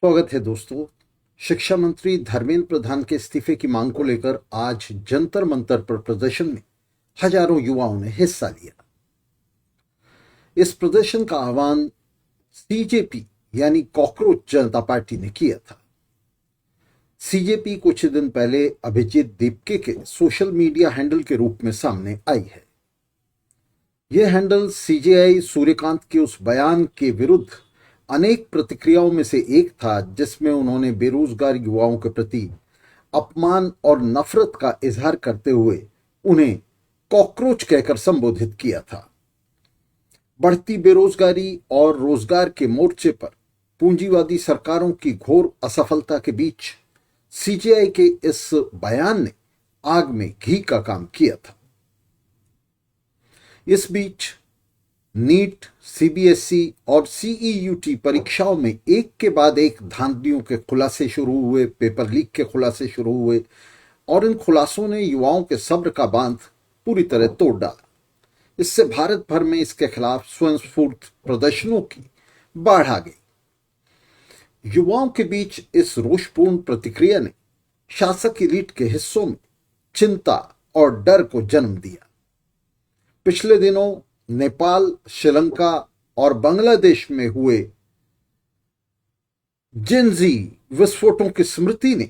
स्वागत है दोस्तों। शिक्षा मंत्री धर्मेंद्र प्रधान के इस्तीफे की मांग को लेकर आज जंतर मंतर पर प्रदर्शन में हजारों युवाओं ने हिस्सा लिया। इस प्रदर्शन का आह्वान सीजेपी यानी कॉकरोच जनता पार्टी ने किया था। सीजेपी कुछ दिन पहले अभिजीत दीपके के सोशल मीडिया हैंडल के रूप में सामने आई है। यह हैंडल सीजेआई सूर्यकांत के उस बयान के विरुद्ध अनेक प्रतिक्रियाओं में से एक था जिसमें उन्होंने बेरोजगार युवाओं के प्रति अपमान और नफरत का इजहार करते हुए उन्हें कॉकरोच कहकर संबोधित किया था। बढ़ती बेरोजगारी और रोजगार के मोर्चे पर पूंजीवादी सरकारों की घोर असफलता के बीच सीजेआई के इस बयान ने आग में घी का काम किया था। इस बीच नीट, सीबीएसई और सीईयूटी परीक्षाओं में एक के बाद एक धांधलियों के खुलासे शुरू हुए, पेपर लीक के खुलासे शुरू हुए और इन खुलासों ने युवाओं के सब्र का बांध पूरी तरह तोड़ डाला। इससे भारत भर में इसके खिलाफ स्वयंस्फूर्त प्रदर्शनों की बाढ़ आ गई। युवाओं के बीच इस रोषपूर्ण प्रतिक्रिया ने शासक एलीट के हिस्सों में चिंता और डर को जन्म दिया। पिछले दिनों नेपाल, श्रीलंका और बांग्लादेश में हुए जिनजी विस्फोटों की स्मृति ने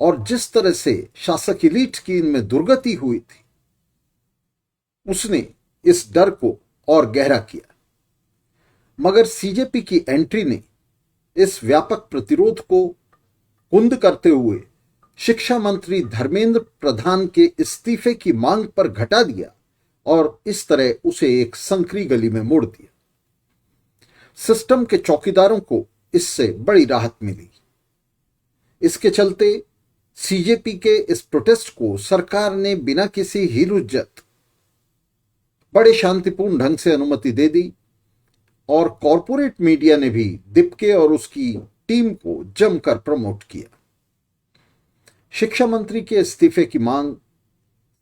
और जिस तरह से शासक एलीट की इनमें दुर्गति हुई थी, उसने इस डर को और गहरा किया। मगर सीजेपी की एंट्री ने इस व्यापक प्रतिरोध को कुंद करते हुए शिक्षा मंत्री धर्मेंद्र प्रधान के इस्तीफे की मांग पर घटा दिया और इस तरह उसे एक संकरी गली में मोड़ दिया। सिस्टम के चौकीदारों को इससे बड़ी राहत मिली। इसके चलते सीजेपी के इस प्रोटेस्ट को सरकार ने बिना किसी हील हुज्जत बड़े शांतिपूर्ण ढंग से अनुमति दे दी और कॉरपोरेट मीडिया ने भी दीपके और उसकी टीम को जमकर प्रमोट किया। शिक्षा मंत्री के इस्तीफे की मांग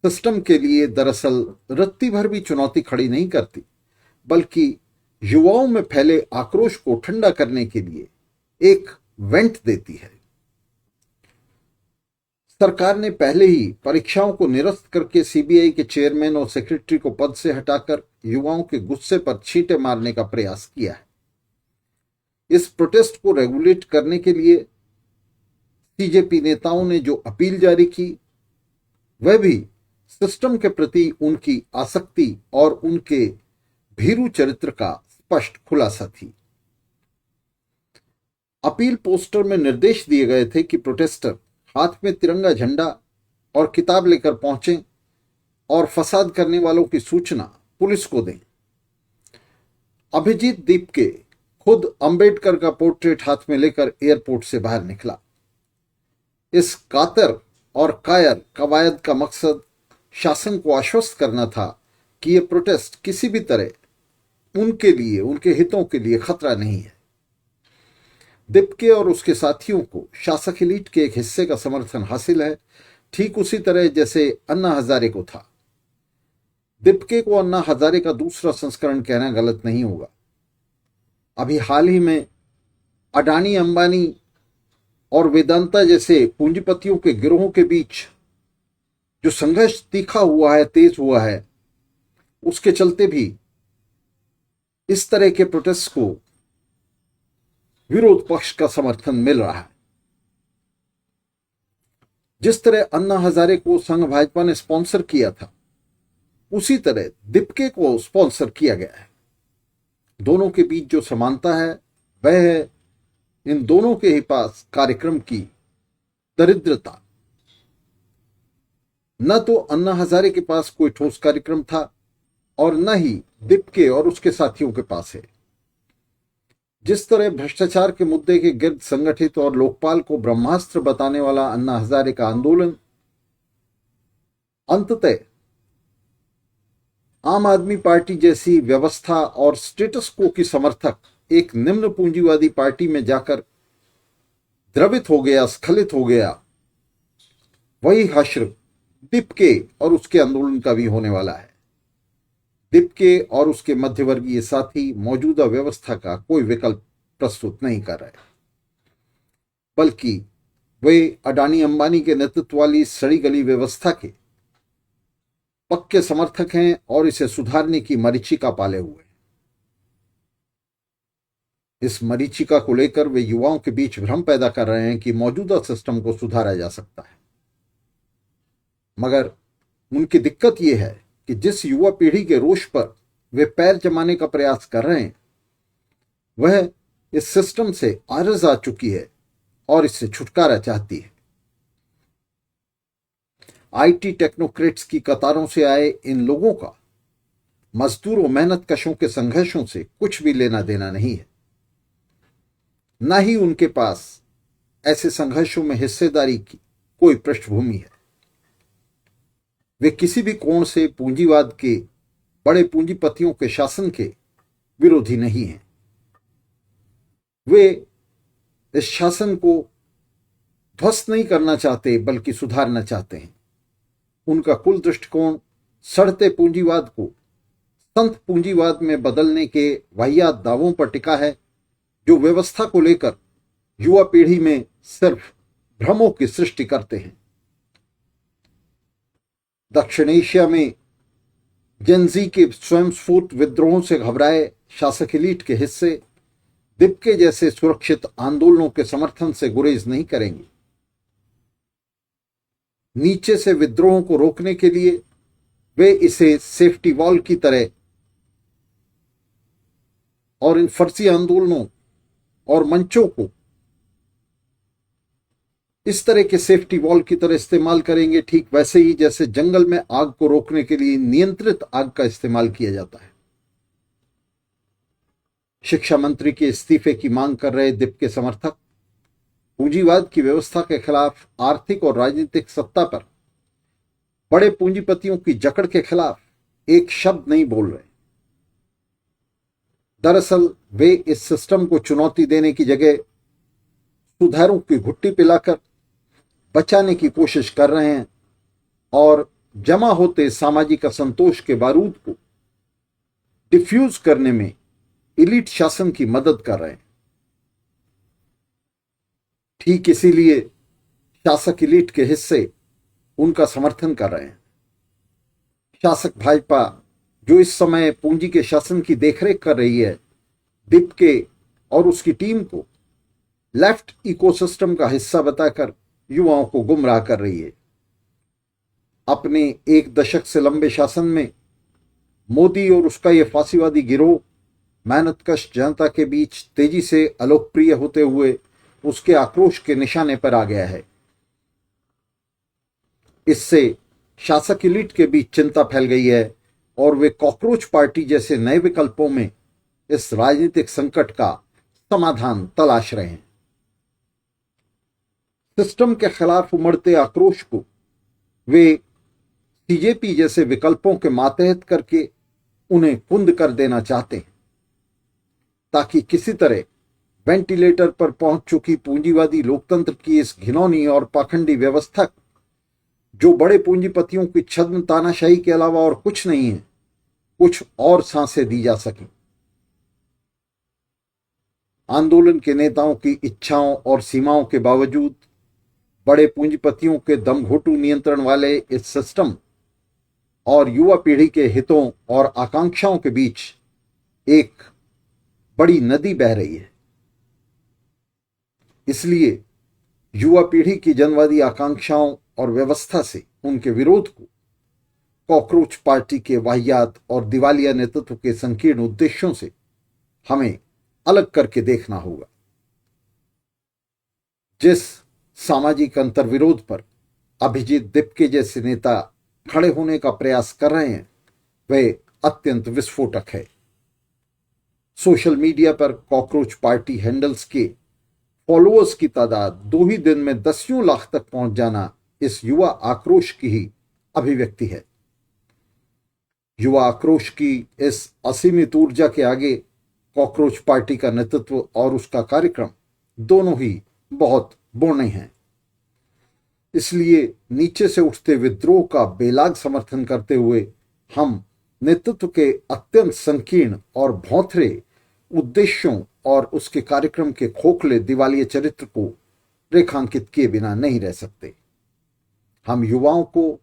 सिस्टम के लिए दरअसल रत्ती भर भी चुनौती खड़ी नहीं करती, बल्कि युवाओं में फैले आक्रोश को ठंडा करने के लिए एक वेंट देती है। सरकार ने पहले ही परीक्षाओं को निरस्त करके सीबीआई के चेयरमैन और सेक्रेटरी को पद से हटाकर युवाओं के गुस्से पर छींटे मारने का प्रयास किया है। इस प्रोटेस्ट को रेगुलेट करने के लिए सीजेपी नेताओं ने जो अपील जारी की, वह भी सिस्टम के प्रति उनकी आसक्ति और उनके भीरू चरित्र का स्पष्ट खुलासा थी। अपील पोस्टर में निर्देश दिए गए थे कि प्रोटेस्टर हाथ में तिरंगा झंडा और किताब लेकर पहुंचें और फसाद करने वालों की सूचना पुलिस को दें। अभिजीत दीपके खुद अंबेडकर का पोर्ट्रेट हाथ में लेकर एयरपोर्ट से बाहर निकला। इस कातर और कायर कवायद का मकसद शासन को आश्वस्त करना था कि यह प्रोटेस्ट किसी भी तरह उनके लिए, उनके हितों के लिए खतरा नहीं है। दीपके और उसके साथियों को शासक एलीट के एक हिस्से का समर्थन हासिल है, ठीक उसी तरह जैसे अन्ना हजारे को था। दीपके को अन्ना हजारे का दूसरा संस्करण कहना गलत नहीं होगा। अभी हाल ही में अडानी, अंबानी और वेदांता जैसे पूंजीपतियों के गिरोहों के बीच जो संघर्ष तीखा हुआ है, तेज हुआ है, उसके चलते भी इस तरह के प्रोटेस्ट को विरोध पक्ष का समर्थन मिल रहा है। जिस तरह अन्ना हजारे को संघ भाजपा ने स्पॉन्सर किया था, उसी तरह दीपके को स्पॉन्सर किया गया है। दोनों के बीच जो समानता है वह है इन दोनों के ही पास कार्यक्रम की दरिद्रता। न तो अन्ना हजारे के पास कोई ठोस कार्यक्रम था और न ही दीपके और उसके साथियों के पास है। जिस तरह भ्रष्टाचार के मुद्दे के गिर्द संगठित और लोकपाल को ब्रह्मास्त्र बताने वाला अन्ना हजारे का आंदोलन अंततः आम आदमी पार्टी जैसी व्यवस्था और स्टेटस को की समर्थक एक निम्न पूंजीवादी पार्टी में जाकर द्रवित हो गया, स्खलित हो गया, वही हश्र दीपके और उसके आंदोलन का भी होने वाला है। दीपके और उसके मध्यवर्गीय साथी मौजूदा व्यवस्था का कोई विकल्प प्रस्तुत नहीं कर रहे। बल्कि वे अडानी अंबानी के नेतृत्व वाली सड़ी गली व्यवस्था के पक्के समर्थक हैं और इसे सुधारने की मरीचिका पाले हुए हैं। इस मरीचिका को लेकर वे युवाओं के बीच भ्रम पैदा कर रहे हैं कि मौजूदा सिस्टम को सुधारा जा सकता है। मगर उनकी दिक्कत यह है कि जिस युवा पीढ़ी के रोष पर वे पैर जमाने का प्रयास कर रहे हैं, वह इस सिस्टम से आरज आ चुकी है और इससे छुटकारा चाहती है। आईटी टेक्नोक्रेट्स की कतारों से आए इन लोगों का मजदूरों मेहनत कशों के संघर्षों से कुछ भी लेना देना नहीं है। न ही उनके पास ऐसे संघर्षों में हिस्सेदारी की कोई पृष्ठभूमि है। वे किसी भी कोण से पूंजीवाद के बड़े पूंजीपतियों के शासन के विरोधी नहीं हैं। वे इस शासन को ध्वस्त नहीं करना चाहते बल्कि सुधारना चाहते हैं। उनका कुल दृष्टिकोण सड़ते पूंजीवाद को संत पूंजीवाद में बदलने के वाहियात दावों पर टिका है, जो व्यवस्था को लेकर युवा पीढ़ी में सिर्फ भ्रमों की सृष्टि करते हैं। दक्षिण एशिया में जेनजी के स्वयंस्फूर्त विद्रोहों से घबराए शासक एलीट के हिस्से दिपके जैसे सुरक्षित आंदोलनों के समर्थन से गुरेज नहीं करेंगे। नीचे से विद्रोहों को रोकने के लिए वे इसे सेफ्टी वॉल की तरह और इन फर्जी आंदोलनों और मंचों को इस तरह के सेफ्टी वॉल की तरह इस्तेमाल करेंगे, ठीक वैसे ही जैसे जंगल में आग को रोकने के लिए नियंत्रित आग का इस्तेमाल किया जाता है। शिक्षा मंत्री के इस्तीफे की मांग कर रहे दिप के समर्थक पूंजीवाद की व्यवस्था के खिलाफ आर्थिक और राजनीतिक सत्ता पर बड़े पूंजीपतियों की जकड़ के खिलाफ एक शब्द नहीं बोल रहे। दरअसल वे इस सिस्टम को चुनौती देने की जगह सुधारों की घुट्टी पिलाकर बचाने की कोशिश कर रहे हैं और जमा होते सामाजिक असंतोष के बारूद को डिफ्यूज करने में एलीट शासन की मदद कर रहे हैं। ठीक इसीलिए शासक एलीट के हिस्से उनका समर्थन कर रहे हैं। शासक भाजपा जो इस समय पूंजी के शासन की देखरेख कर रही है, दिपके और उसकी टीम को लेफ्ट इकोसिस्टम का हिस्सा बताकर युवाओं को गुमराह कर रही है। अपने एक दशक से लंबे शासन में मोदी और उसका यह फांसीवादी गिरोह मेहनतकश जनता के बीच तेजी से अलोकप्रिय होते हुए उसके आक्रोश के निशाने पर आ गया है। इससे शासक एलीट के बीच चिंता फैल गई है और वे कॉकरोच पार्टी जैसे नए विकल्पों में इस राजनीतिक संकट का समाधान तलाश रहे हैं। सिस्टम के खिलाफ उमड़ते आक्रोश को वे सीजेपी जैसे विकल्पों के मातहत करके उन्हें कुंद कर देना चाहते हैं, ताकि किसी तरह वेंटिलेटर पर पहुंच चुकी पूंजीवादी लोकतंत्र की इस घिनौनी और पाखंडी व्यवस्था, जो बड़े पूंजीपतियों की छद्म तानाशाही के अलावा और कुछ नहीं है, कुछ और सांसें दी जा सकें। आंदोलन के नेताओं की इच्छाओं और सीमाओं के बावजूद बड़े पूंजीपतियों के दमघोटू नियंत्रण वाले इस सिस्टम और युवा पीढ़ी के हितों और आकांक्षाओं के बीच एक बड़ी नदी बह रही है। इसलिए युवा पीढ़ी की जनवादी आकांक्षाओं और व्यवस्था से उनके विरोध को कॉकरोच पार्टी के वाहियात और दिवालिया नेतृत्व के संकीर्ण उद्देश्यों से हमें अलग करके देखना होगा। जिस सामाजिक अंतर्विरोध पर अभिजीत दिपके जैसे नेता खड़े होने का प्रयास कर रहे हैं, वह अत्यंत विस्फोटक है। सोशल मीडिया पर कॉकरोच पार्टी हैंडल्स के फॉलोअर्स की तादाद 2 ही दिन में दसियों लाख तक पहुंच जाना इस युवा आक्रोश की ही अभिव्यक्ति है। युवा आक्रोश की इस असीमित ऊर्जा के आगे कॉकरोच पार्टी का नेतृत्व और उसका कार्यक्रम दोनों ही बहुत बौने हैं। इसलिए नीचे से उठते विद्रोह का बेलाग समर्थन करते हुए हम नेतृत्व के अत्यंत संकीर्ण और भौंथरे उद्देश्यों और उसके कार्यक्रम के खोखले दिवालिये चरित्र को रेखांकित किए बिना नहीं रह सकते। हम युवाओं को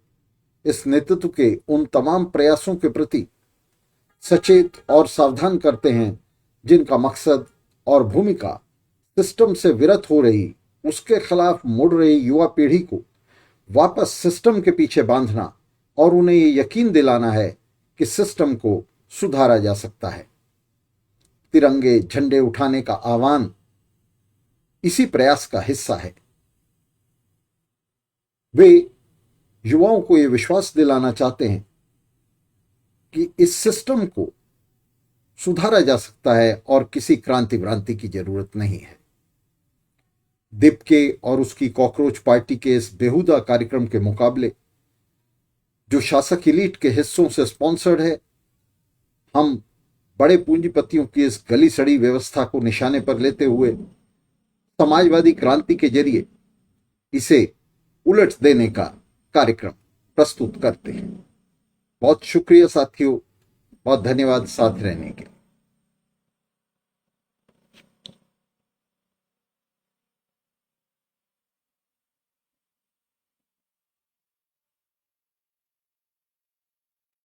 इस नेतृत्व के उन तमाम प्रयासों के प्रति सचेत और सावधान करते हैं जिनका मकसद और भूमिका सिस्टम से विरत हो रही, उसके खिलाफ मुड़ रही युवा पीढ़ी को वापस सिस्टम के पीछे बांधना और उन्हें ये यकीन दिलाना है कि सिस्टम को सुधारा जा सकता है। तिरंगे झंडे उठाने का आह्वान इसी प्रयास का हिस्सा है। वे युवाओं को यह विश्वास दिलाना चाहते हैं कि इस सिस्टम को सुधारा जा सकता है और किसी क्रांति व्रांति की जरूरत नहीं है। दिप्के और उसकी कॉकरोच पार्टी के इस बेहुदा कार्यक्रम के मुकाबले, जो शासक इलीट के हिस्सों से स्पॉन्सर्ड है, हम बड़े पूंजीपतियों की इस गली सड़ी व्यवस्था को निशाने पर लेते हुए समाजवादी क्रांति के जरिए इसे उलट देने का कार्यक्रम प्रस्तुत करते हैं। बहुत शुक्रिया साथियों, बहुत धन्यवाद साथ रहने के।